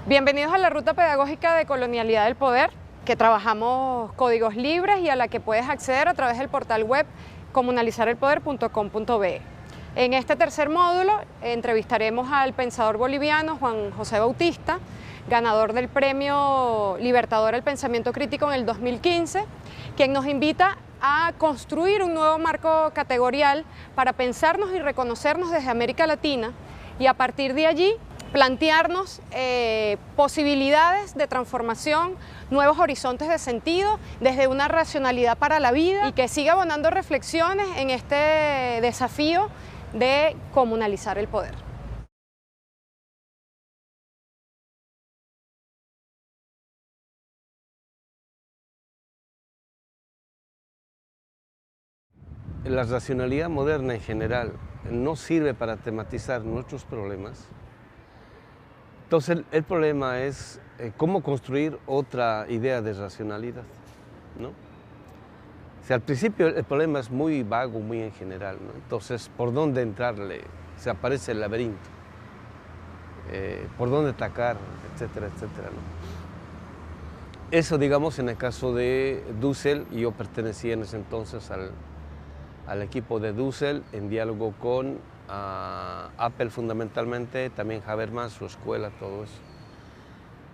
Bienvenidos a la ruta pedagógica de Colonialidad del Poder, que trabajamos códigos libres y a la que puedes acceder a través del portal web comunalizarelpoder.com.be. En este tercer módulo entrevistaremos al pensador boliviano Juan José Bautista, ganador del Premio Libertador al Pensamiento Crítico en el 2015, quien nos invita a construir un nuevo marco categorial para pensarnos y reconocernos desde América Latina y a partir de allí plantearnos posibilidades de transformación, nuevos horizontes de sentido desde una racionalidad para la vida y que siga abonando reflexiones en este desafío de comunalizar el poder. La racionalidad moderna en general no sirve para tematizar nuestros problemas. Entonces el problema es cómo construir otra idea de racionalidad, ¿no? O sea, al principio el problema es muy vago, muy en general, ¿no? Entonces, ¿por dónde entrarle? Se aparece el laberinto, por dónde atacar, etcétera, etcétera, ¿no? Eso, digamos, en el caso de Dussel, y yo pertenecía en ese entonces al equipo de Dussel, en diálogo con Apple fundamentalmente, también Habermas, su escuela, todo eso.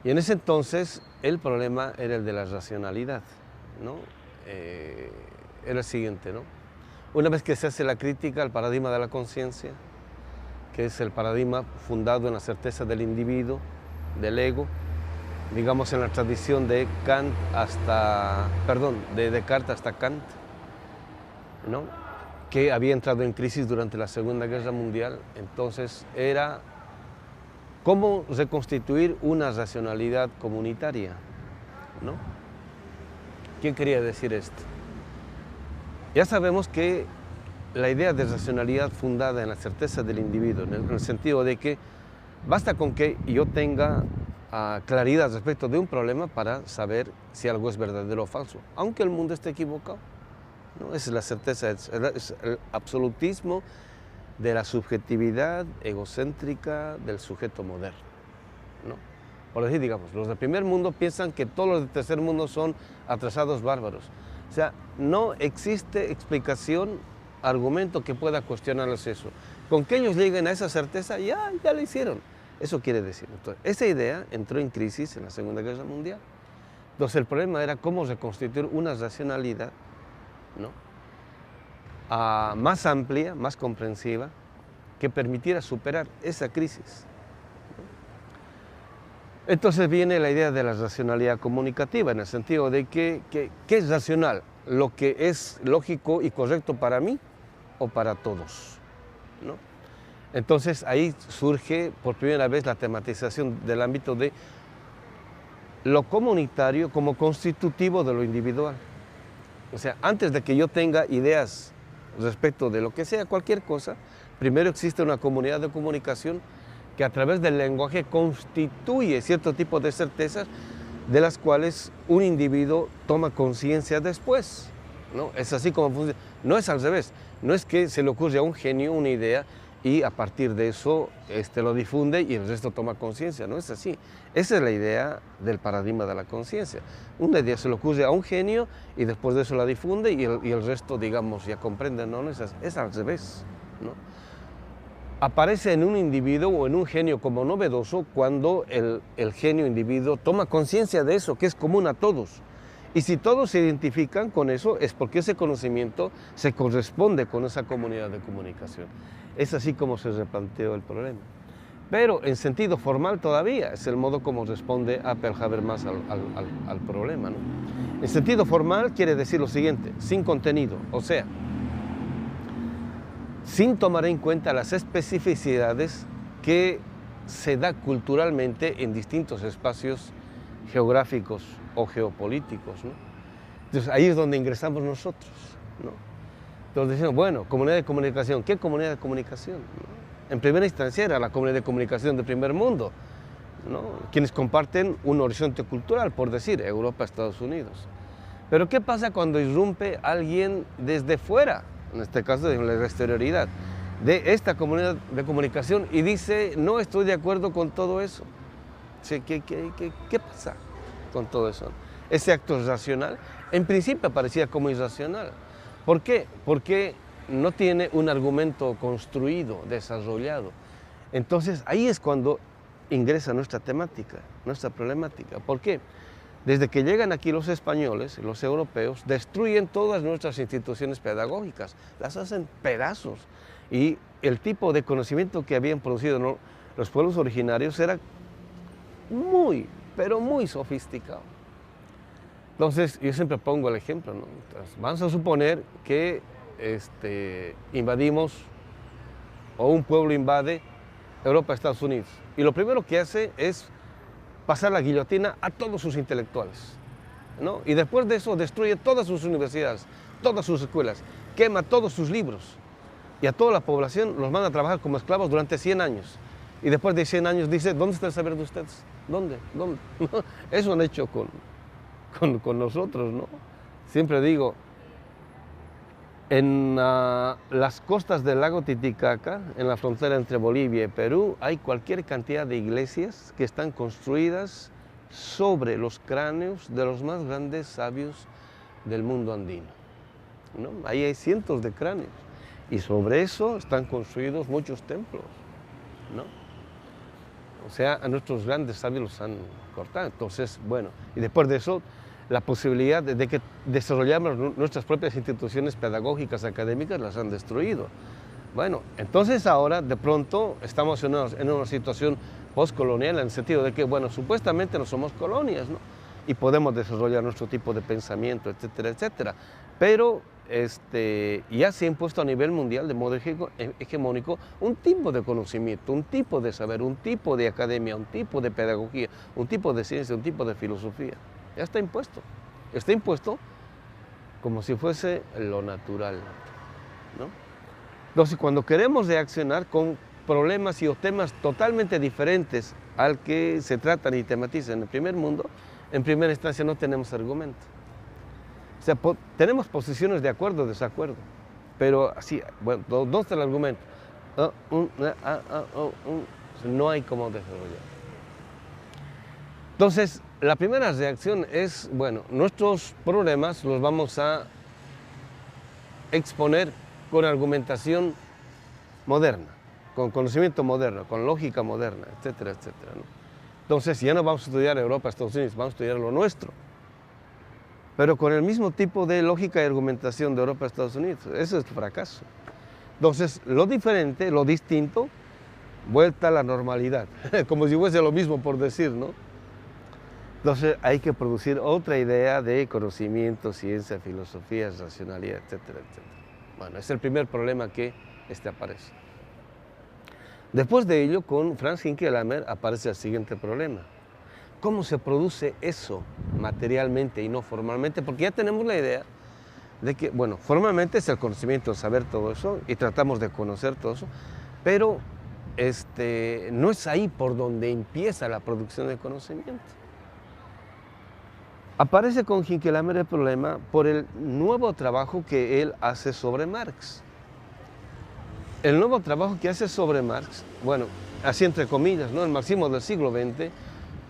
Y en ese entonces el problema era el de la racionalidad, ¿no? Era el siguiente, ¿no? Una vez que se hace la crítica al paradigma de la conciencia, que es el paradigma fundado en la certeza del individuo, del ego, digamos en la tradición de de Descartes hasta Kant, ¿no? Que había entrado en crisis durante la Segunda Guerra Mundial, entonces era cómo reconstituir una racionalidad comunitaria, ¿no? ¿Qué quería decir esto? Ya sabemos que la idea de racionalidad fundada en la certeza del individuo, en el sentido de que basta con que yo tenga claridad respecto de un problema para saber si algo es verdadero o falso, aunque el mundo esté equivocado, ¿no? Esa es la certeza, es el absolutismo de la subjetividad egocéntrica del sujeto moderno, ¿no? Por decir, digamos, los del primer mundo piensan que todos los del tercer mundo son atrasados bárbaros. O sea, no existe explicación, argumento que pueda cuestionarles eso. Con que ellos lleguen a esa certeza, ya lo hicieron. Eso quiere decir. Entonces, esa idea entró en crisis en la Segunda Guerra Mundial. Entonces, el problema era cómo reconstituir una racionalidad, ¿no? Más amplia, más comprensiva, que permitiera superar esa crisis, ¿no? Entonces viene la idea de la racionalidad comunicativa, en el sentido de que ¿qué es racional? ¿Lo que es lógico y correcto para mí o para todos, ¿no? Entonces ahí surge por primera vez la tematización del ámbito de lo comunitario como constitutivo de lo individual. O sea, antes de que yo tenga ideas respecto de lo que sea, cualquier cosa, primero existe una comunidad de comunicación que a través del lenguaje constituye cierto tipo de certezas de las cuales un individuo toma conciencia después, ¿no? Es así como funciona. No es al revés, no es que se le ocurre a un genio una idea y a partir de eso lo difunde y el resto toma conciencia, no es así. Esa es la idea del paradigma de la conciencia. Una idea se le ocurre a un genio y después de eso la difunde y el resto, digamos, ya comprende, no es así, es al revés, ¿no? Aparece en un individuo o en un genio como novedoso cuando el genio individuo toma conciencia de eso, que es común a todos. Y si todos se identifican con eso, es porque ese conocimiento se corresponde con esa comunidad de comunicación. Es así como se replanteó el problema. Pero en sentido formal todavía es el modo como responde Apple Habermas al problema, ¿no? En sentido formal quiere decir lo siguiente, sin contenido, o sea, sin tomar en cuenta las especificidades que se da culturalmente en distintos espacios geográficos o geopolíticos, ¿no? Entonces ahí es donde ingresamos nosotros, ¿no? Entonces decimos, bueno, comunidad de comunicación, ¿qué comunidad de comunicación? ¿No? En primera instancia era la comunidad de comunicación del primer mundo, ¿no? Quienes comparten un horizonte cultural, por decir, Europa, Estados Unidos. Pero ¿qué pasa cuando irrumpe alguien desde fuera, en este caso de la exterioridad, de esta comunidad de comunicación y dice, no estoy de acuerdo con todo eso? Sí, ¿qué pasa con todo eso? Ese acto es racional. En principio parecía como irracional. ¿Por qué? Porque no tiene un argumento construido, desarrollado. Entonces ahí es cuando ingresa nuestra temática, nuestra problemática. ¿Por qué? Desde que llegan aquí los españoles, los europeos, destruyen todas nuestras instituciones pedagógicas, las hacen pedazos. Y el tipo de conocimiento que habían producido, ¿no?, los pueblos originarios era muy, pero muy sofisticado. Entonces, yo siempre pongo el ejemplo, ¿no? Entonces, vamos a suponer que invadimos, o un pueblo invade Europa, Estados Unidos, y lo primero que hace es pasar la guillotina a todos sus intelectuales, ¿no? Y después de eso destruye todas sus universidades, todas sus escuelas, quema todos sus libros, y a toda la población los manda a trabajar como esclavos durante 100 años. Y después de 100 años dice, ¿dónde está el saber de ustedes? ¿Dónde? ¿Dónde? Eso han hecho con nosotros, ¿no? Siempre digo, en las costas del lago Titicaca, en la frontera entre Bolivia y Perú, hay cualquier cantidad de iglesias que están construidas sobre los cráneos de los más grandes sabios del mundo andino, ¿no? Ahí hay cientos de cráneos y sobre eso están construidos muchos templos, ¿no? O sea, a nuestros grandes sabios los han cortado. Entonces, bueno, y después de eso, la posibilidad de que desarrollamos nuestras propias instituciones pedagógicas, académicas, las han destruido. Bueno, entonces ahora de pronto estamos en una situación postcolonial en el sentido de que, bueno, supuestamente no somos colonias, ¿no? Y podemos desarrollar nuestro tipo de pensamiento, etcétera, etcétera. Pero ya se ha impuesto a nivel mundial de modo hegemónico un tipo de conocimiento, un tipo de saber, un tipo de academia, un tipo de pedagogía, un tipo de ciencia, un tipo de filosofía. Ya está impuesto como si fuese lo natural, ¿no? Entonces, cuando queremos reaccionar con problemas y o temas totalmente diferentes al que se tratan y tematizan en el primer mundo, en primera instancia no tenemos argumento. O sea, tenemos posiciones de acuerdo o desacuerdo, pero así, bueno, ¿dónde está el argumento? No hay cómo desarrollar. Entonces, la primera reacción es, bueno, nuestros problemas los vamos a exponer con argumentación moderna, con conocimiento moderno, con lógica moderna, etcétera, etcétera, ¿no? Entonces, ya no vamos a estudiar Europa, Estados Unidos, vamos a estudiar lo nuestro, pero con el mismo tipo de lógica y argumentación de Europa, Estados Unidos. Eso es fracaso. Entonces, lo diferente, lo distinto, vuelta a la normalidad, como si fuese lo mismo por decir, ¿no? Entonces hay que producir otra idea de conocimiento, ciencia, filosofía, racionalidad, etcétera, etcétera. Bueno, es el primer problema que aparece. Después de ello, con Franz Hinckelammer aparece el siguiente problema. ¿Cómo se produce eso materialmente y no formalmente? Porque ya tenemos la idea de que, bueno, formalmente es el conocimiento, el saber todo eso, y tratamos de conocer todo eso, pero no es ahí por donde empieza la producción de conocimiento. Aparece con Hinckelammer el problema por el nuevo trabajo que él hace sobre Marx. El nuevo trabajo que hace sobre Marx, bueno, así entre comillas, ¿no? El marxismo del siglo XX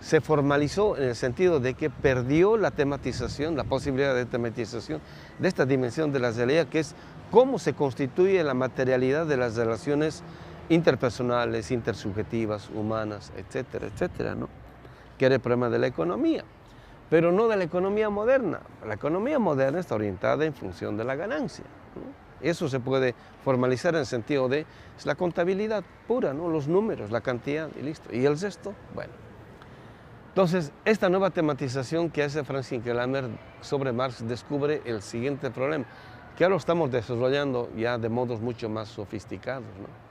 se formalizó en el sentido de que perdió la tematización, la posibilidad de tematización de esta dimensión de la realidad, que es cómo se constituye la materialidad de las relaciones interpersonales, intersubjetivas, humanas, etcétera, etcétera, ¿no? Que era el problema de la economía, pero no de la economía moderna. La economía moderna está orientada en función de la ganancia, ¿no? Eso se puede formalizar en el sentido de es la contabilidad pura, ¿no? Los números, la cantidad y listo. ¿Y el resto? Bueno. Entonces, esta nueva tematización que hace Franz Hinckelammer sobre Marx descubre el siguiente problema, que ahora lo estamos desarrollando ya de modos mucho más sofisticados, ¿no?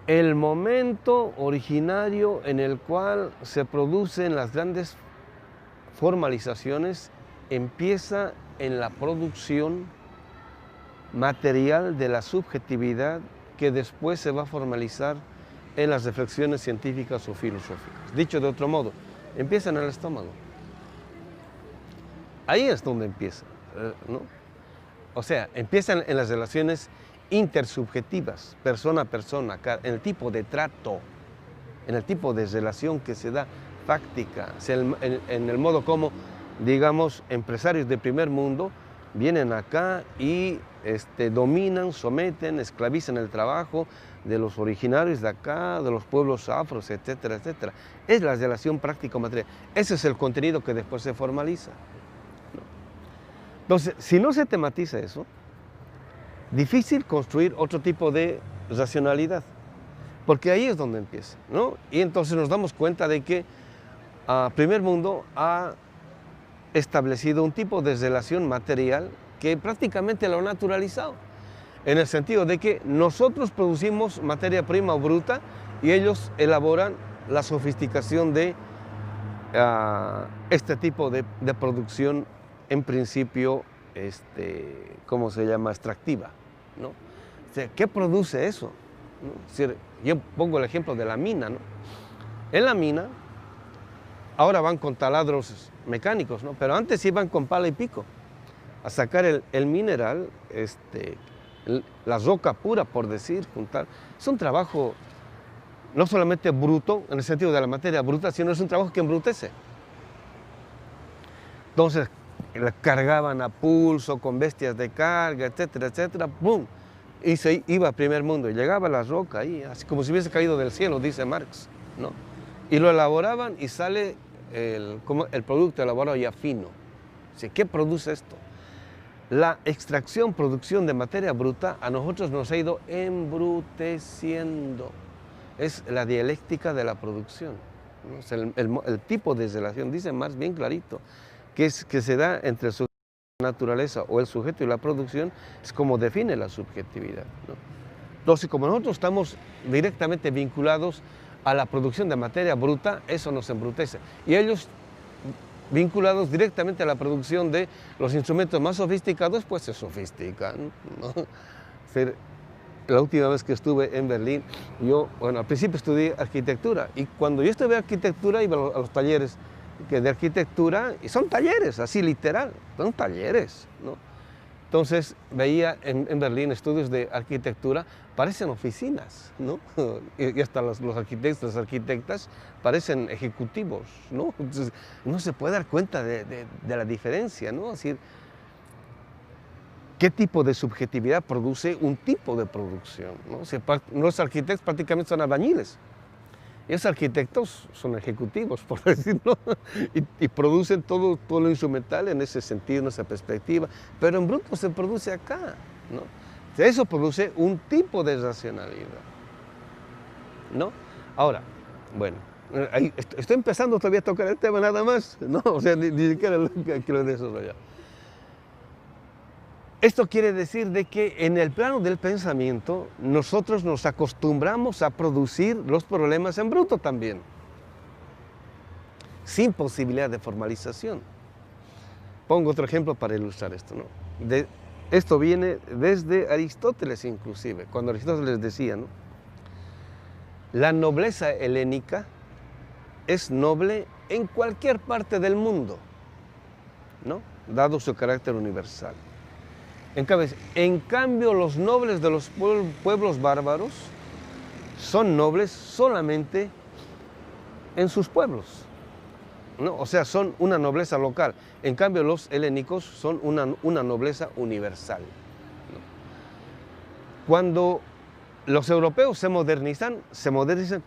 El momento originario en el cual se producen las grandes formalizaciones empieza en la producción material de la subjetividad que después se va a formalizar en las reflexiones científicas o filosóficas. Dicho de otro modo, empieza en el estómago. Ahí es donde empieza, ¿no? O sea, empiezan en las relaciones intersubjetivas, persona a persona, en el tipo de trato, en el tipo de relación que se da fáctica, en el modo como, digamos, empresarios de primer mundo vienen acá y dominan, someten, esclavizan el trabajo de los originarios de acá, de los pueblos afros, etcétera, etcétera. Es la relación práctico-material. Ese es el contenido que después se formaliza, ¿no? Entonces, si no se tematiza eso, difícil construir otro tipo de racionalidad, porque ahí es donde empieza, ¿no? Y entonces nos damos cuenta de que primer mundo ha establecido un tipo de relación material que prácticamente lo ha naturalizado, en el sentido de que nosotros producimos materia prima o bruta y ellos elaboran la sofisticación de este tipo de producción, en principio, ¿cómo se llama?, extractiva, ¿no? O sea, ¿qué produce eso?, ¿no? Es decir, yo pongo el ejemplo de la mina, ¿no? En la mina, ahora van con taladros mecánicos, ¿no? Pero antes iban con pala y pico a sacar el mineral, la roca pura, por decir, juntar. Es un trabajo no solamente bruto, en el sentido de la materia bruta, sino es un trabajo que embrutece. Entonces, la cargaban a pulso, con bestias de carga, etcétera, etcétera, ¡pum! Y se iba a primer mundo, y llegaba la roca ahí, así como si hubiese caído del cielo, dice Marx, ¿no? Y lo elaboraban y sale el producto elaborado ya fino. O sea, ¿qué produce esto? La extracción, producción de materia bruta a nosotros nos ha ido embruteciendo. Es la dialéctica de la producción, ¿no? O sea, el tipo de relación, dice Marx bien clarito, que se da entre su naturaleza o el sujeto y la producción, es como define la subjetividad, ¿no? Entonces, como nosotros estamos directamente vinculados a la producción de materia bruta, eso nos embrutece. Y ellos, vinculados directamente a la producción de los instrumentos más sofisticados, pues se sofistican, ¿no? O sea, la última vez que estuve en Berlín, al principio estudié arquitectura, y cuando yo estudié arquitectura iba a los talleres de arquitectura, y son talleres, así literal, son talleres, ¿no? Entonces veía en Berlín estudios de arquitectura, parecen oficinas, ¿no? Y hasta los arquitectos, las arquitectas parecen ejecutivos, ¿no? Entonces, no se puede dar cuenta de la diferencia, ¿no? Es decir, ¿qué tipo de subjetividad produce un tipo de producción, ¿no? O sea, los arquitectos prácticamente son albañiles. Y los arquitectos son ejecutivos, por decirlo, y producen todo lo instrumental en ese sentido, en esa perspectiva, pero en bruto se produce acá, ¿no? O sea, eso produce un tipo de racionalidad, ¿no? Ahora, bueno, estoy empezando todavía a tocar el tema nada más, ¿no? O sea, ni siquiera lo quiero desarrollar. Esto quiere decir de que en el plano del pensamiento nosotros nos acostumbramos a producir los problemas en bruto también, sin posibilidad de formalización. Pongo otro ejemplo para ilustrar esto, ¿no? Esto viene desde Aristóteles inclusive, cuando Aristóteles decía, ¿no?, la nobleza helénica es noble en cualquier parte del mundo, ¿no?, dado su carácter universal. En cambio, los nobles de los pueblos bárbaros son nobles solamente en sus pueblos, ¿no? O sea, son una nobleza local. En cambio, los helénicos son una nobleza universal, ¿no? Cuando los europeos se modernizan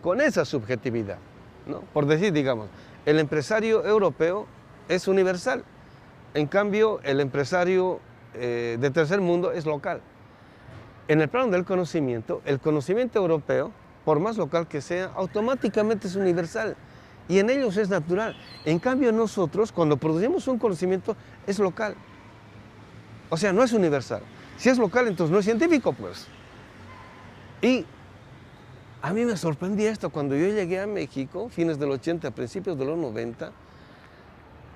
con esa subjetividad, ¿no? Por decir, digamos, el empresario europeo es universal. En cambio, el empresario de tercer mundo es local. En el plano del conocimiento, el conocimiento europeo, por más local que sea, automáticamente es universal y en ellos es natural. En cambio nosotros, cuando producimos un conocimiento, es local. O sea, no es universal. Si es local, entonces no es científico, pues. Y a mí me sorprendía esto cuando yo llegué a México, fines del 80, principios de los 90,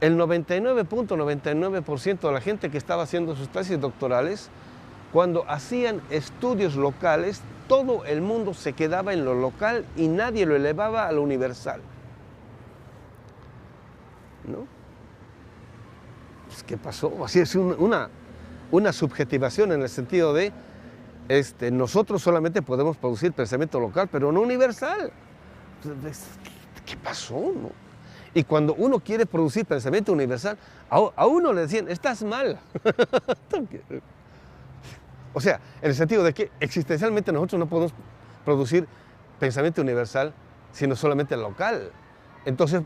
el 99.99% de la gente que estaba haciendo sus tesis doctorales, cuando hacían estudios locales, todo el mundo se quedaba en lo local y nadie lo elevaba a lo universal, ¿no? Pues, ¿qué pasó? Así es una subjetivación en el sentido de nosotros solamente podemos producir pensamiento local, pero no universal. ¿Qué pasó? ¿No? Y cuando uno quiere producir pensamiento universal, a uno le decían, estás mal. O sea, en el sentido de que existencialmente nosotros no podemos producir pensamiento universal, sino solamente local. Entonces,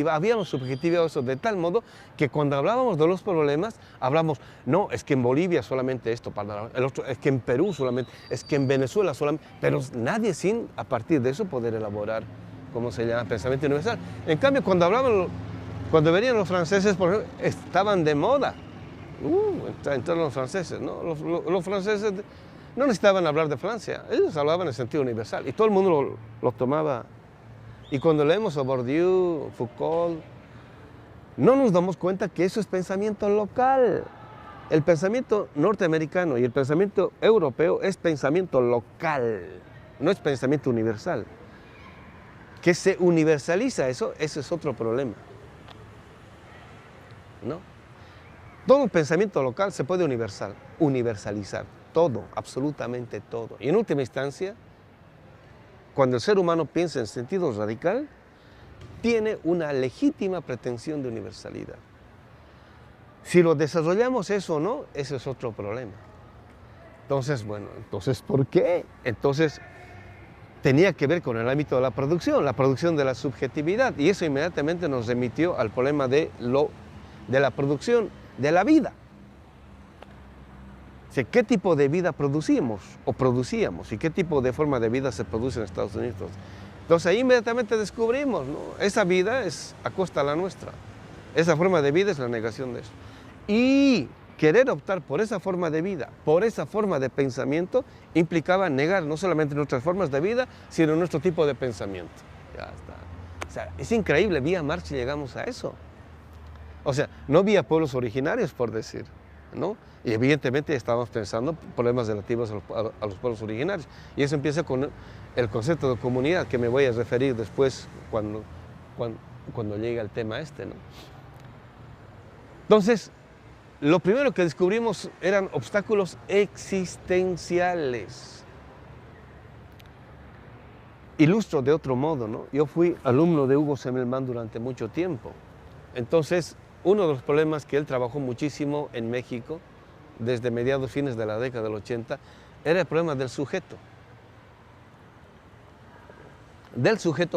habíamos subjetivado eso de tal modo que cuando hablábamos de los problemas, hablamos, no, es que en Bolivia solamente esto, el otro, es que en Perú solamente, es que en Venezuela solamente, pero nadie sin, a partir de eso, poder elaborar, ¿cómo se llama?, pensamiento universal. En cambio, cuando venían los franceses, por ejemplo, estaban de moda. Entraron los franceses, ¿no? Los franceses no necesitaban hablar de Francia, ellos hablaban en sentido universal y todo el mundo lo tomaba. Y cuando leemos a Bourdieu, Foucault, no nos damos cuenta que eso es pensamiento local. El pensamiento norteamericano y el pensamiento europeo es pensamiento local, no es pensamiento universal. Que se universaliza eso, ese es otro problema, ¿no? Todo pensamiento local se puede universalizar, todo, absolutamente todo. Y en última instancia, cuando el ser humano piensa en sentido radical, tiene una legítima pretensión de universalidad. Si lo desarrollamos eso o no, ese es otro problema. Entonces, bueno, ¿por qué? Entonces, tenía que ver con el ámbito de la producción de la subjetividad, y eso inmediatamente nos remitió al problema de la producción de la vida. O sea, ¿qué tipo de vida producíamos y qué tipo de forma de vida se produce en Estados Unidos? Entonces ahí inmediatamente descubrimos, ¿no? Esa vida es a costa de la nuestra, esa forma de vida es la negación de eso. Y querer optar por esa forma de vida, por esa forma de pensamiento, implicaba negar no solamente nuestras formas de vida, sino nuestro tipo de pensamiento. Ya está. O sea, es increíble, vía Marx llegamos a eso. O sea, no vía pueblos originarios, por decir, ¿no? Y evidentemente estábamos pensando problemas relativos a los pueblos originarios. Y eso empieza con el concepto de comunidad, que me voy a referir después cuando llegue al tema ¿no? Entonces, lo primero que descubrimos eran obstáculos existenciales. Ilustro de otro modo, ¿no? Yo fui alumno de Hugo Semmelmann durante mucho tiempo. Entonces, uno de los problemas que él trabajó muchísimo en México, desde mediados, fines de la década del 80, era el problema del sujeto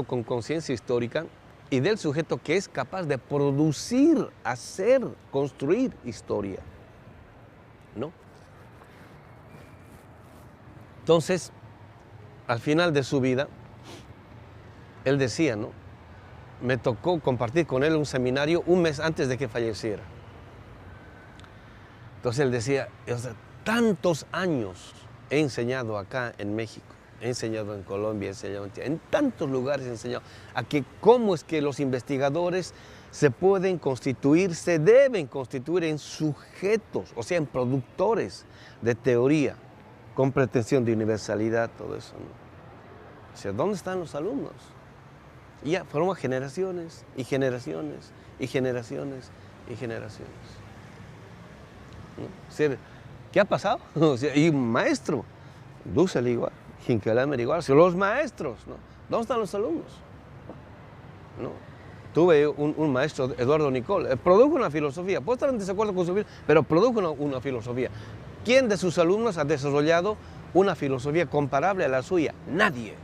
con conciencia histórica y del sujeto que es capaz de producir, hacer, construir historia, ¿no? Entonces, al final de su vida, él decía, ¿no? Me tocó compartir con él un seminario un mes antes de que falleciera. Entonces él decía, o sea, tantos años he enseñado acá en México, he enseñado en Colombia, he enseñado en tantos lugares, he enseñado a que cómo es que los investigadores se pueden constituir, se deben constituir en sujetos, o sea, en productores de teoría, con pretensión de universalidad, todo eso, ¿no? O sea, ¿dónde están los alumnos? Y ya forma generaciones y generaciones y generaciones y generaciones, ¿no? O sea, ¿qué ha pasado? O sea, y un maestro, Dussel igual, Hinckelemmer igual, o sea, los maestros, ¿no? ¿Dónde están los alumnos? ¿No? Tuve un maestro, Eduardo Nicol, produjo una filosofía, puedo estar en desacuerdo con su vida, pero produjo una filosofía. ¿Quién de sus alumnos ha desarrollado una filosofía comparable a la suya? Nadie.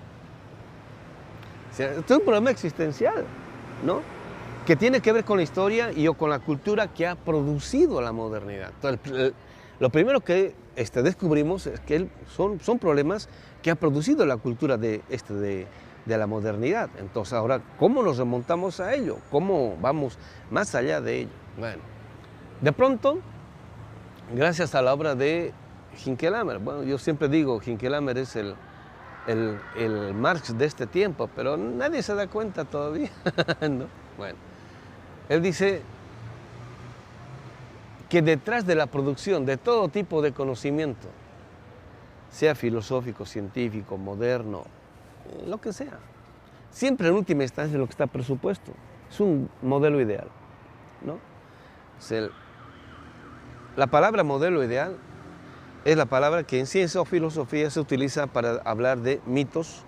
O sea, esto es un problema existencial, ¿no? Que tiene que ver con la historia y con la cultura que ha producido la modernidad. Entonces, lo primero que descubrimos es que son problemas que ha producido la cultura de la modernidad. Entonces, ahora, ¿cómo nos remontamos a ello? ¿Cómo vamos más allá de ello? Bueno, de pronto, gracias a la obra de Hinckelemmer, bueno, yo siempre digo, Hinckelemmer es el Marx de este tiempo, pero nadie se da cuenta todavía, ¿no? Bueno, él dice que detrás de la producción de todo tipo de conocimiento, sea filosófico, científico, moderno, lo que sea, siempre en última instancia lo que está presupuesto es un modelo ideal, ¿no? O sea, la palabra modelo ideal es la palabra que en ciencia o filosofía se utiliza para hablar de mitos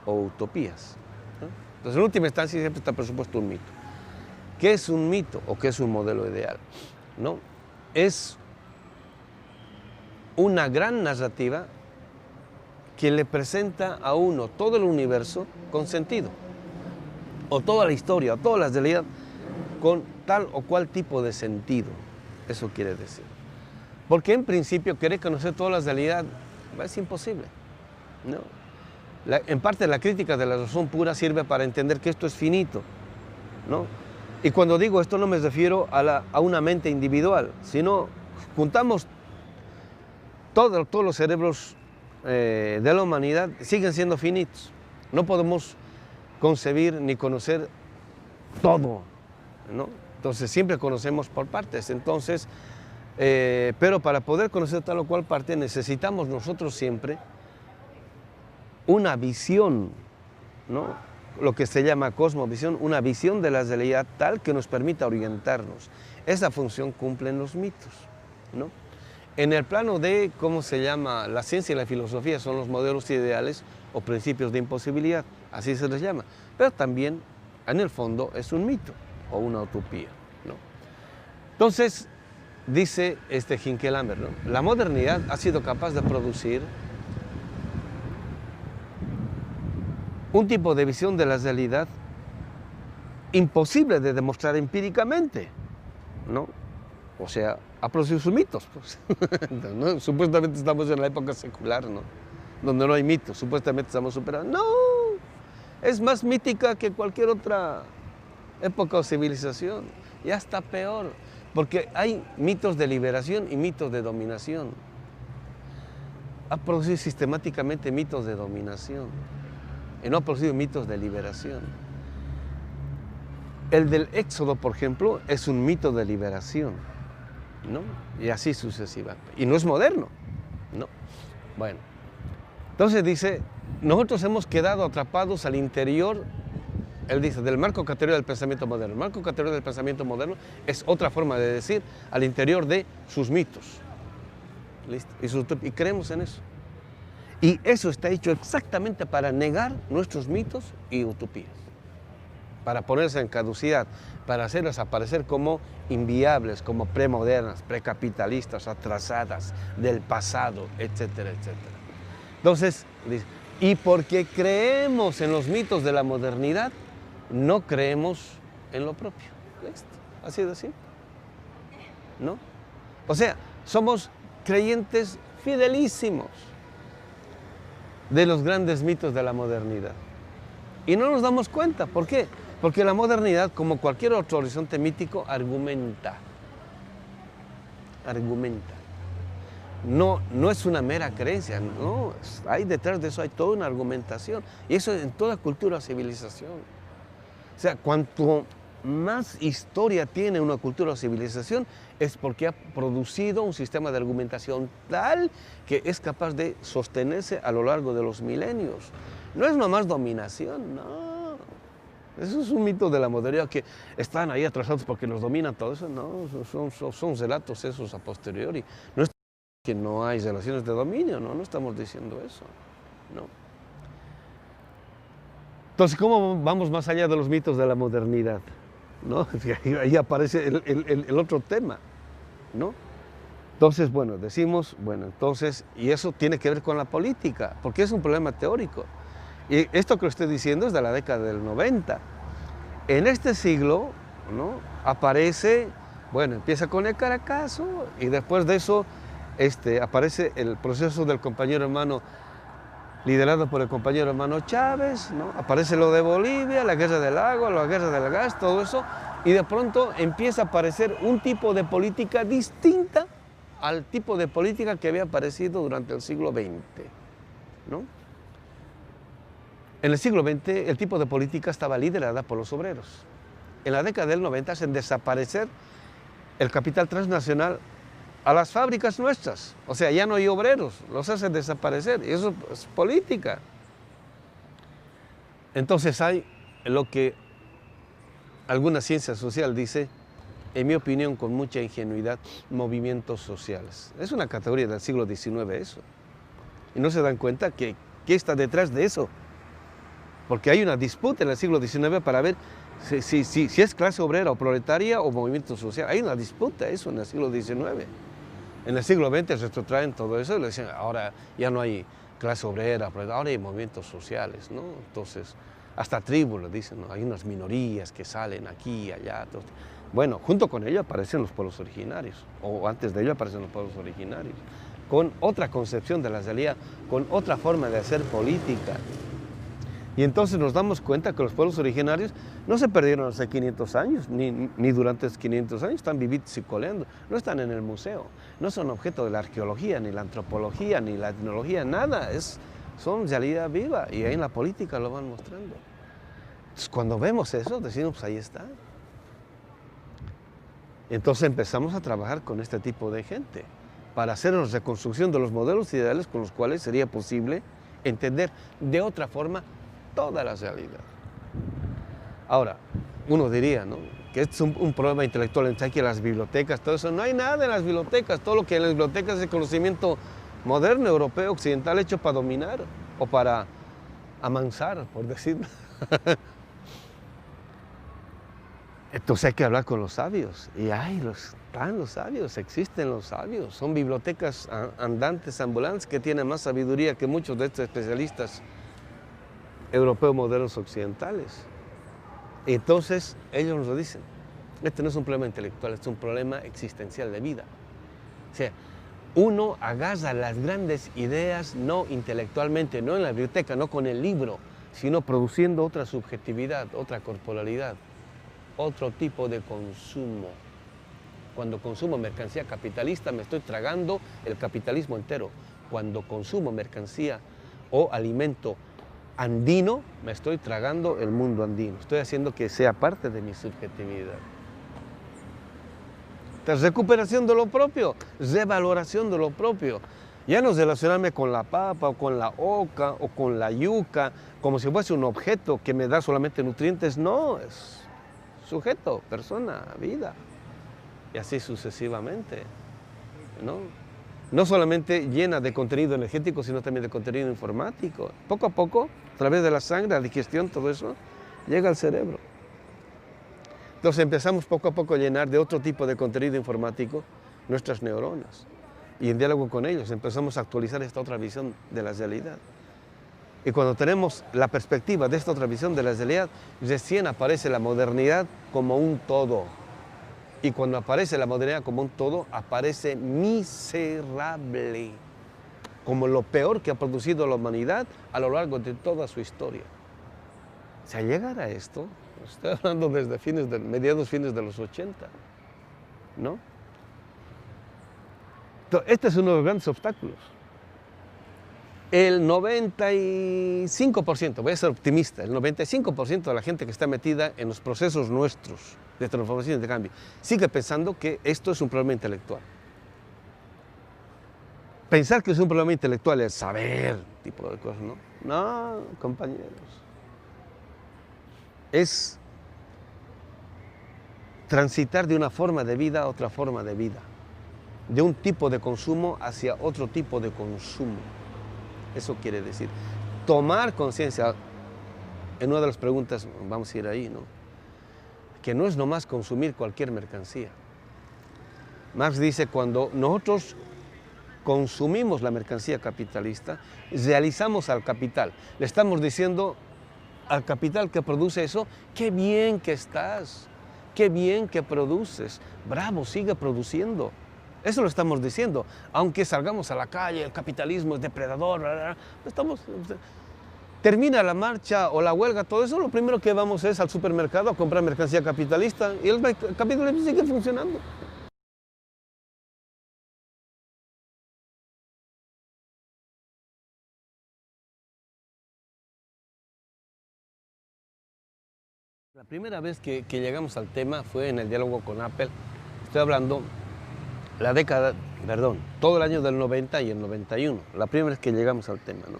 o utopías, ¿no? Entonces, en última instancia, siempre está presupuesto un mito. ¿Qué es un mito o qué es un modelo ideal? ¿No? Es una gran narrativa que le presenta a uno todo el universo con sentido, o toda la historia, o toda la realidad con tal o cual tipo de sentido. Eso quiere decir. Porque en principio querer conocer toda la realidad es imposible, ¿no? En parte la crítica de la razón pura sirve para entender que esto es finito, ¿no? Y cuando digo esto no me refiero a una mente individual, sino juntamos todos los cerebros de la humanidad, siguen siendo finitos. No podemos concebir ni conocer todo, ¿no? Entonces siempre conocemos por partes. Entonces, pero para poder conocer tal o cual parte necesitamos nosotros siempre una visión, ¿no? Lo que se llama cosmovisión, una visión de la realidad tal que nos permita orientarnos. Esa función cumplen los mitos, ¿no? En el plano de, ¿cómo se llama? La ciencia y la filosofía son los modelos ideales o principios de imposibilidad, así se les llama. Pero también, en el fondo, es un mito o una utopía, ¿no? Entonces, dice Hinkelammer, ¿no? La modernidad ha sido capaz de producir un tipo de visión de la realidad imposible de demostrar empíricamente, ¿no? O sea, ha producido sus mitos, pues. ¿No? Supuestamente estamos en la época secular, ¿no? Donde no hay mitos, supuestamente estamos superados. No, es más mítica que cualquier otra época o civilización, ya está peor, porque hay mitos de liberación y mitos de dominación. Ha producido sistemáticamente mitos de dominación y no ha producido mitos de liberación. El del Éxodo, por ejemplo, es un mito de liberación, ¿no? Y así sucesivamente. Y no es moderno, ¿no? Bueno, entonces dice, nosotros hemos quedado atrapados al interior, él dice, del marco categórico del pensamiento moderno. El marco categórico del pensamiento moderno es otra forma de decir al interior de sus mitos. ¿Listo? Y creemos en eso. Y eso está hecho exactamente para negar nuestros mitos y utopías, para ponerse en caducidad, para hacerlas aparecer como inviables, como premodernas, precapitalistas, atrasadas, del pasado, etcétera, etcétera. Entonces, dice, y porque creemos en los mitos de la modernidad, no creemos en lo propio. ¿Listo? Así de simple, ¿no? O sea, somos creyentes fidelísimos de los grandes mitos de la modernidad. Y no nos damos cuenta. ¿Por qué? Porque la modernidad, como cualquier otro horizonte mítico, argumenta. Argumenta. No es una mera creencia, no. Hay detrás de eso, hay toda una argumentación. Y eso en toda cultura o civilización. O sea, cuanto más historia tiene una cultura o civilización, es porque ha producido un sistema de argumentación tal que es capaz de sostenerse a lo largo de los milenios. No es nomás dominación, no. Eso es un mito de la modernidad, que están ahí atrasados porque nos dominan todo eso. No, son relatos esos a posteriori. No es que no hay relaciones de dominio, no estamos diciendo eso, no. Entonces, ¿cómo vamos más allá de los mitos de la modernidad? ¿No? Ahí aparece el otro tema, ¿no? Entonces, bueno, decimos, bueno, entonces, y eso tiene que ver con la política, porque es un problema teórico. Y esto que estoy diciendo es de la década del 90. En este siglo, ¿no? Aparece, bueno, empieza con el Caracazo, y después de eso aparece el proceso del compañero hermano, liderado por el compañero hermano Chávez, ¿no? Aparece lo de Bolivia, la guerra del agua, la guerra del gas, todo eso, y de pronto empieza a aparecer un tipo de política distinta al tipo de política que había aparecido durante el siglo XX, ¿no? En el siglo XX el tipo de política estaba liderada por los obreros. En la década del 90 hacen desaparecer el capital transnacional a las fábricas nuestras. O sea, ya no hay obreros, los hacen desaparecer. Y eso es política. Entonces hay lo que alguna ciencia social dice en mi opinión, con mucha ingenuidad, movimientos sociales. Es una categoría del siglo XIX eso. Y no se dan cuenta que está detrás de eso. Porque hay una disputa en el siglo XIX para ver si es clase obrera o proletaria o movimiento social. Hay una disputa eso en el siglo XIX. En el siglo XX retrotraen todo eso y le dicen, ahora ya no hay clase obrera, ahora hay movimientos sociales, ¿no? Entonces, hasta tribus le dicen, ¿no? Hay unas minorías que salen aquí y allá. Bueno, junto con ello aparecen los pueblos originarios, o antes de ello aparecen los pueblos originarios, con otra concepción de la realidad, con otra forma de hacer política. Y entonces nos damos cuenta que los pueblos originarios no se perdieron hace 500 años, ni durante esos 500 años, están vivitos y coleando, no están en el museo, no son objeto de la arqueología, ni la antropología, ni la etnología, nada, son realidad viva y ahí en la política lo van mostrando. Entonces cuando vemos eso, decimos, pues ahí está. Entonces empezamos a trabajar con este tipo de gente para hacer una reconstrucción de los modelos ideales con los cuales sería posible entender de otra forma toda la realidad. Ahora, uno diría, ¿no?, que este es un problema intelectual, entre aquí las bibliotecas, todo eso. No hay nada en las bibliotecas, todo lo que hay en las bibliotecas es el conocimiento moderno, europeo, occidental, hecho para dominar o para amansar, por decirlo. Entonces hay que hablar con los sabios, y están los sabios, existen los sabios, son bibliotecas andantes, ambulantes, que tienen más sabiduría que muchos de estos especialistas europeos modernos occidentales. Entonces ellos nos lo dicen, este no es un problema intelectual, este es un problema existencial de vida. O sea, uno agarra las grandes ideas no intelectualmente, no en la biblioteca, no con el libro, sino produciendo otra subjetividad, otra corporalidad, otro tipo de consumo. Cuando consumo mercancía capitalista me estoy tragando el capitalismo entero. Cuando consumo mercancía o alimento andino, me estoy tragando el mundo andino. Estoy haciendo que sea parte de mi subjetividad. Entonces, recuperación de lo propio, revaloración de lo propio. Ya no relacionarme con la papa, o con la oca, o con la yuca, como si fuese un objeto que me da solamente nutrientes. No, es sujeto, persona, vida. Y así sucesivamente, ¿no? No solamente llena de contenido energético, sino también de contenido informático. Poco a poco, a través de la sangre, la digestión, todo eso, llega al cerebro. Entonces empezamos poco a poco a llenar de otro tipo de contenido informático nuestras neuronas. Y en diálogo con ellos empezamos a actualizar esta otra visión de la realidad. Y cuando tenemos la perspectiva de esta otra visión de la realidad, recién aparece la modernidad como un todo. Y cuando aparece la modernidad como un todo, aparece miserable, como lo peor que ha producido la humanidad a lo largo de toda su historia. O sea, llegar a esto, estoy hablando desde mediados, fines de los 80, ¿no? Entonces, este es uno de los grandes obstáculos. El 95%, voy a ser optimista, el 95% de la gente que está metida en los procesos nuestros de transformación y de cambio sigue pensando que esto es un problema intelectual. Pensar que es un problema intelectual es saber, tipo de cosas, ¿no? No, compañeros. Es transitar de una forma de vida a otra forma de vida, de un tipo de consumo hacia otro tipo de consumo. Eso quiere decir tomar conciencia. En una de las preguntas, vamos a ir ahí, ¿no?, que no es nomás consumir cualquier mercancía. Marx dice, cuando nosotros consumimos la mercancía capitalista, realizamos al capital. Le estamos diciendo al capital que produce eso, qué bien que estás, qué bien que produces, bravo, sigue produciendo. Eso lo estamos diciendo, aunque salgamos a la calle, el capitalismo es depredador, termina la marcha o la huelga, todo eso, lo primero que vamos es al supermercado a comprar mercancía capitalista y el capitalismo sigue funcionando. La primera vez que llegamos al tema fue en el diálogo con Apple. Estoy hablando todo el año del 90 y el 91, la primera vez que llegamos al tema, ¿no?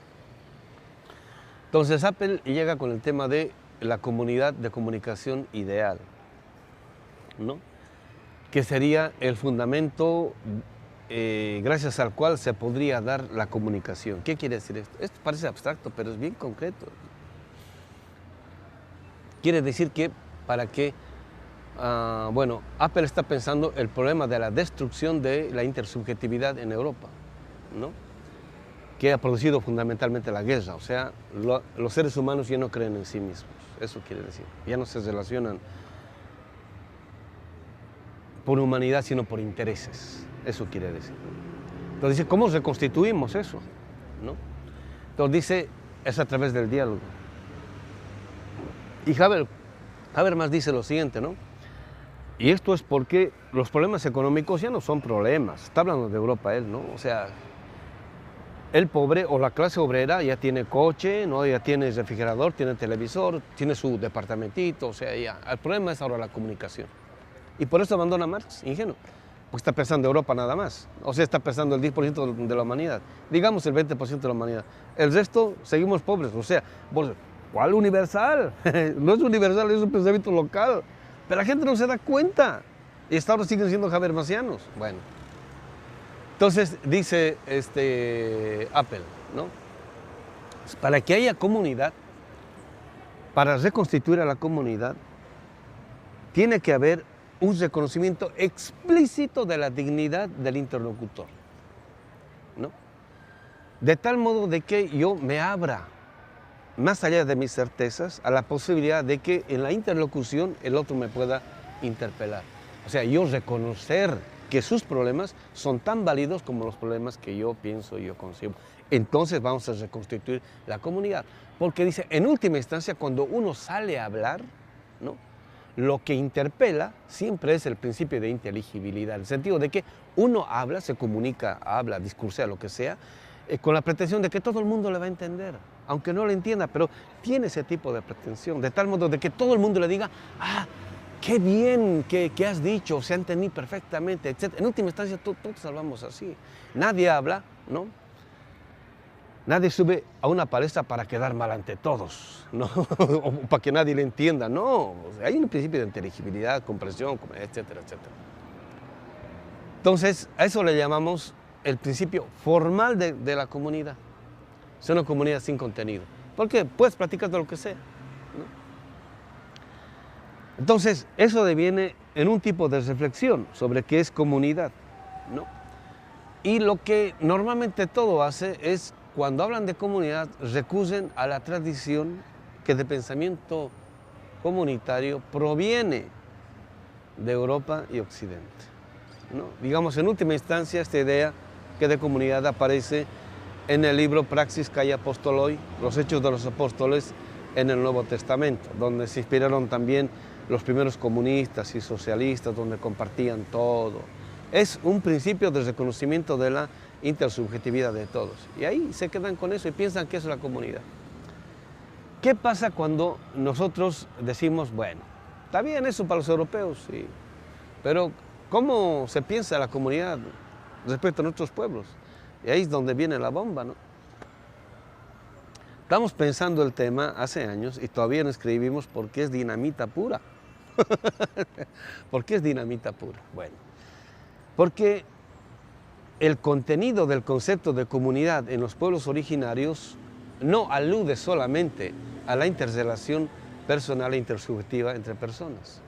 Entonces Apple llega con el tema de la comunidad de comunicación ideal, ¿no? que sería el fundamento gracias al cual se podría dar la comunicación. ¿Qué quiere decir esto? Esto parece abstracto, pero es bien concreto. Quiere decir que para que, bueno, Apple está pensando el problema de la destrucción de la intersubjetividad en Europa, ¿no? Que ha producido fundamentalmente la guerra. O sea, los seres humanos ya no creen en sí mismos. Eso quiere decir. Ya no se relacionan por humanidad, sino por intereses. Eso quiere decir. Entonces dice, ¿cómo reconstituimos eso? ¿No? Entonces dice, es a través del diálogo. Y Habermas dice lo siguiente, ¿no? Y esto es porque los problemas económicos ya no son problemas. Está hablando de Europa él, ¿no? O sea, el pobre o la clase obrera ya tiene coche, ¿no? Ya tiene refrigerador, tiene televisor, tiene su departamentito, o sea, ya. El problema es ahora la comunicación. Y por eso abandona Marx, ingenuo. Porque está pensando Europa nada más. O sea, está pensando el 10% de la humanidad. Digamos el 20% de la humanidad. El resto, seguimos pobres. O sea, ¿cuál universal? No es universal, es un pensamiento local. Pero la gente no se da cuenta. Y hasta ahora siguen siendo habermasianos. Bueno. Entonces dice Apple, ¿no? Para que haya comunidad, para reconstituir a la comunidad, tiene que haber un reconocimiento explícito de la dignidad del interlocutor, ¿no? De tal modo de que yo me abra, más allá de mis certezas, a la posibilidad de que en la interlocución el otro me pueda interpelar. O sea, yo reconocer que sus problemas son tan válidos como los problemas que yo pienso y yo concibo. Entonces vamos a reconstituir la comunidad. Porque dice, en última instancia, cuando uno sale a hablar, ¿no? Lo que interpela siempre es el principio de inteligibilidad, en el sentido de que uno habla, se comunica, habla, discursea, lo que sea, con la pretensión de que todo el mundo le va a entender, aunque no lo entienda, pero tiene ese tipo de pretensión, de tal modo de que todo el mundo le diga, ah, qué bien que has dicho, se ha entendido perfectamente, etc. En última instancia, todos hablamos así. Nadie habla, ¿no? Nadie sube a una palestra para quedar mal ante todos, ¿no? O para que nadie le entienda, no. Hay un principio de inteligibilidad, comprensión, etcétera, etcétera. Entonces, a eso le llamamos el principio formal de la comunidad. Es una comunidad sin contenido. Porque puedes platicar de lo que sea, ¿no? Entonces, eso deviene en un tipo de reflexión sobre qué es comunidad, ¿no? Y lo que normalmente todo hace es, cuando hablan de comunidad, recurren a la tradición que de pensamiento comunitario proviene de Europa y Occidente, ¿no? Digamos, en última instancia, esta idea que de comunidad aparece en el libro Praxis Kai Apostoloi, los Hechos de los Apóstoles en el Nuevo Testamento, donde se inspiraron también los primeros comunistas y socialistas, donde compartían todo. Es un principio de reconocimiento de la intersubjetividad de todos. Y ahí se quedan con eso y piensan que es la comunidad. ¿Qué pasa cuando nosotros decimos, bueno, está bien eso para los europeos, sí, pero ¿cómo se piensa la comunidad respecto a nuestros pueblos? Y ahí es donde viene la bomba, ¿no? Estamos pensando el tema hace años y todavía no escribimos porque es dinamita pura. ¿Por qué es dinamita pura? Bueno, porque el contenido del concepto de comunidad en los pueblos originarios no alude solamente a la interrelación personal e intersubjetiva entre personas.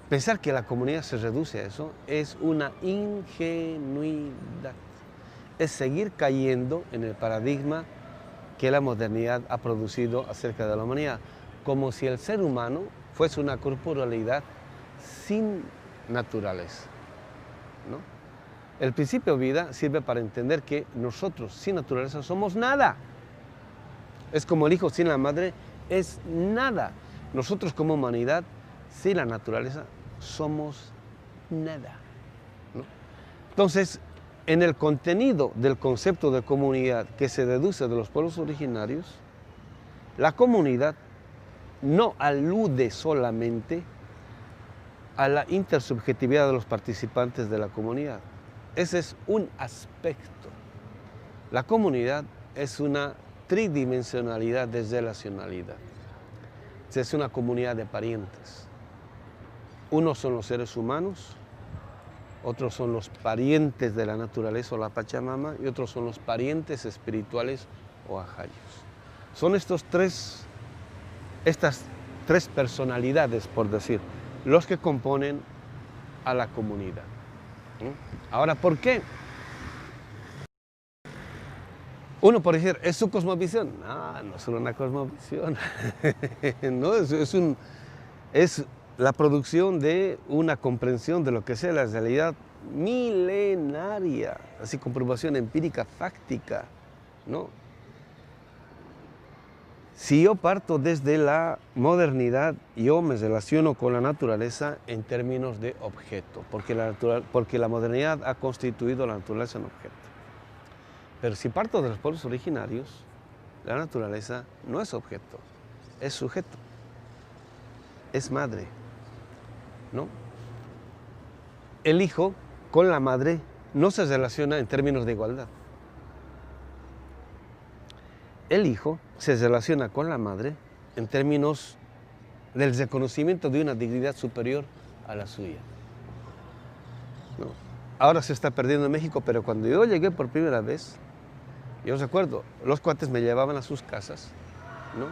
Pensar que la comunidad se reduce a eso es una ingenuidad. Es seguir cayendo en el paradigma que la modernidad ha producido acerca de la humanidad, como si el ser humano fuese una corporalidad sin naturaleza, ¿no? El principio vida sirve para entender que nosotros sin naturaleza somos nada. Es como el hijo sin la madre es nada. Nosotros como humanidad sin la naturaleza somos nada, ¿no? Entonces, en el contenido del concepto de comunidad que se deduce de los pueblos originarios, la comunidad no alude solamente a la intersubjetividad de los participantes de la comunidad. Ese es un aspecto. La comunidad es una tridimensionalidad de relacionalidad. Es una comunidad de parientes. Unos son los seres humanos otros son los parientes de la naturaleza o la Pachamama, y otros son los parientes espirituales o ajayos. Son estas tres personalidades, por decir, los que componen a la comunidad. Ahora, ¿por qué? Uno por decir, ¿es su cosmovisión? No, no es solo una cosmovisión. No, es la producción de una comprensión de lo que sea la realidad milenaria, así comprobación empírica, fáctica, ¿no? Si yo parto desde la modernidad, yo me relaciono con la naturaleza en términos de objeto, porque la modernidad ha constituido la naturaleza en objeto. Pero si parto de los pueblos originarios, la naturaleza no es objeto, es sujeto, es madre, ¿no? El hijo con la madre no se relaciona en términos de igualdad. El hijo se relaciona con la madre en términos del reconocimiento de una dignidad superior a la suya, ¿no? Ahora se está perdiendo en México, pero cuando yo llegué por primera vez, yo recuerdo, los cuates me llevaban a sus casas, ¿no?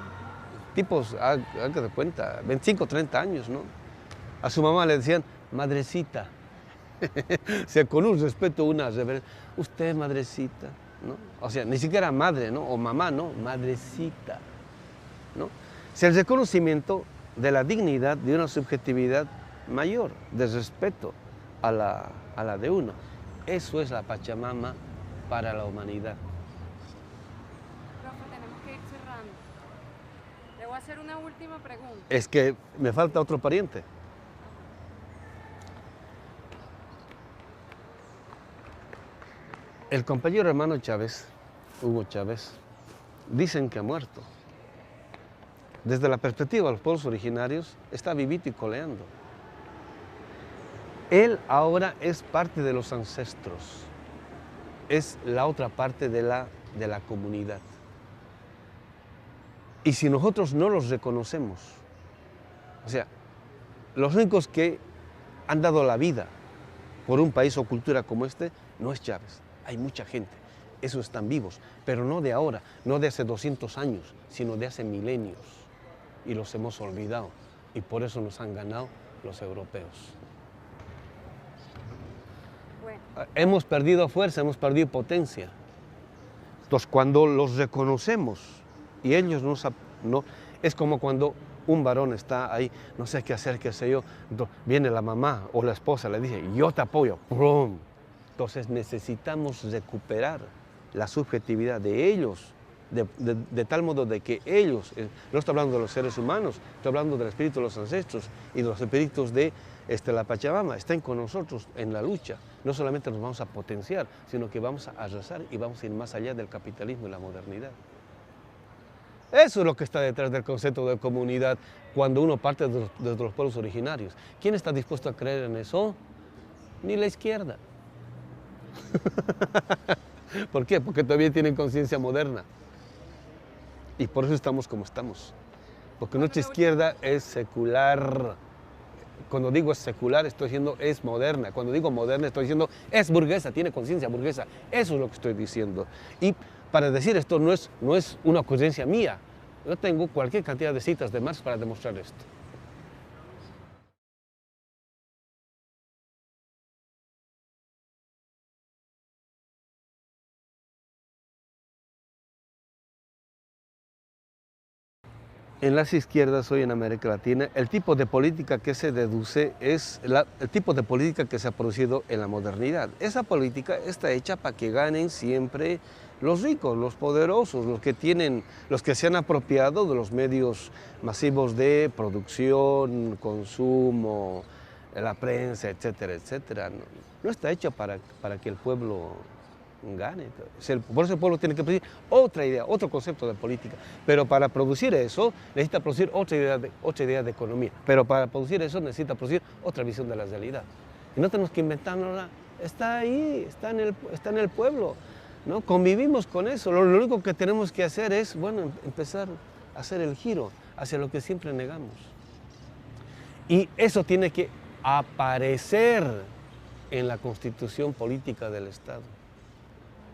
Tipos, haga de cuenta, 25, 30 años, ¿no? A su mamá le decían, madrecita. O sea, con un respeto, una reverencia. Usted, madrecita, ¿no? O sea, ni siquiera madre, ¿no? O mamá, ¿no? Madrecita, ¿no? O sea, el reconocimiento de la dignidad de una subjetividad mayor, de respeto a la de uno. Eso es la Pachamama para la humanidad. Tenemos que ir cerrando. Le voy a hacer una última pregunta. Es que me falta otro pariente. El compañero hermano Chávez, Hugo Chávez, dicen que ha muerto. Desde la perspectiva de los pueblos originarios, está vivito y coleando. Él ahora es parte de los ancestros, es la otra parte de la comunidad. Y si nosotros no los reconocemos, o sea, los únicos que han dado la vida por un país o cultura como este, no es Chávez. Hay mucha gente, esos están vivos, pero no de ahora, no de hace 200 años, sino de hace milenios. Y los hemos olvidado, y por eso nos han ganado los europeos. Bueno. Hemos perdido fuerza, hemos perdido potencia. Entonces, cuando los reconocemos, y ellos no, es como cuando un varón está ahí, no sé qué hacer, qué sé yo, entonces, viene la mamá o la esposa, le dice, yo te apoyo, ¡prum! Entonces necesitamos recuperar la subjetividad de ellos, de tal modo de que ellos, no estoy hablando de los seres humanos, estoy hablando del espíritu de los ancestros y de los espíritus de la Pachamama, estén con nosotros en la lucha. No solamente nos vamos a potenciar, sino que vamos a arrasar y vamos a ir más allá del capitalismo y la modernidad. Eso es lo que está detrás del concepto de comunidad cuando uno parte de los pueblos originarios. ¿Quién está dispuesto a creer en eso? Ni la izquierda. ¿Por qué? Porque todavía tienen conciencia moderna. Y por eso estamos como estamos. Porque nuestra izquierda es secular. Cuando digo es secular, estoy diciendo es moderna. Cuando digo moderna, estoy diciendo es burguesa, tiene conciencia burguesa. Eso es lo que estoy diciendo. Y para decir esto no es una ocurrencia mía. Yo tengo cualquier cantidad de citas de Marx para demostrar esto. En las izquierdas hoy en América Latina, el tipo de política que se deduce es el tipo de política que se ha producido en la modernidad. Esa política está hecha para que ganen siempre los ricos, los poderosos, los que se han apropiado de los medios masivos de producción, consumo, la prensa, etcétera, etcétera. No está hecha para que el pueblo gane. Por eso el pueblo tiene que producir otra idea, otro concepto de política. Pero para producir eso, necesita producir otra idea de economía. Pero para producir eso, necesita producir otra visión de la realidad. Y no tenemos que inventárnosla. Está ahí, está en el pueblo, ¿no? Convivimos con eso. Lo único que tenemos que hacer es, bueno, empezar a hacer el giro hacia lo que siempre negamos. Y eso tiene que aparecer en la constitución política del Estado.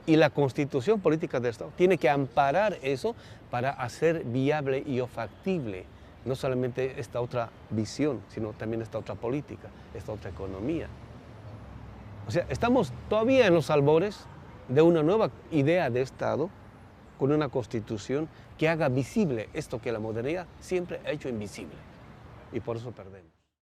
Y la constitución política del Estado tiene que amparar eso para hacer viable y factible no solamente esta otra visión, sino también esta otra política, esta otra economía. O sea, estamos todavía en los albores de una nueva idea de Estado con una constitución que haga visible esto que la modernidad siempre ha hecho invisible. Y por eso perdemos.